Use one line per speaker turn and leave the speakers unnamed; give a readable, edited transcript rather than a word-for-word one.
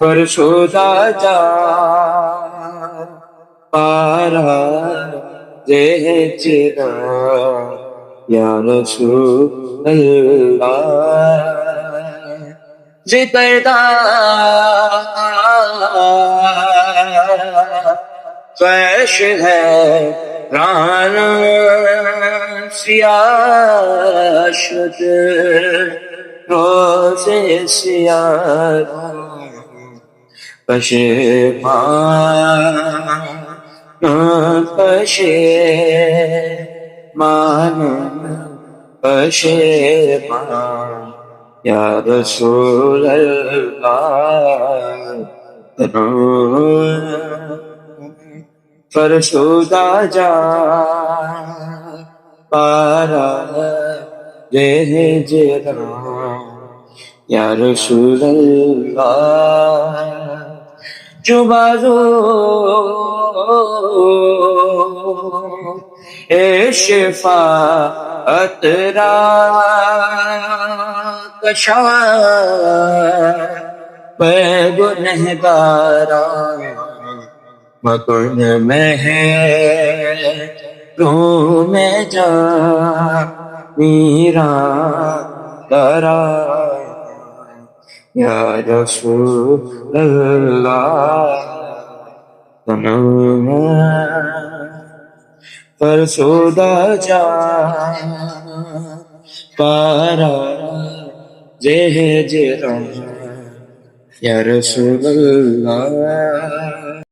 فرشدہ جان پارا چرا یا رسول اللہ ذکردہ پیش ہے ران سیاہ شد روز سیاہ پشیمان پشیمان پشیمان یا رسول اللہ فرشدہ جان پارا ہجران یا رسول اللہ جو بازو شفاعت را کشا میں گنہگارا مکن میں ہے روح میں جا میرا کرا یا رسول اللہ فرشدہ جان پارا ہجران یا رسول اللہ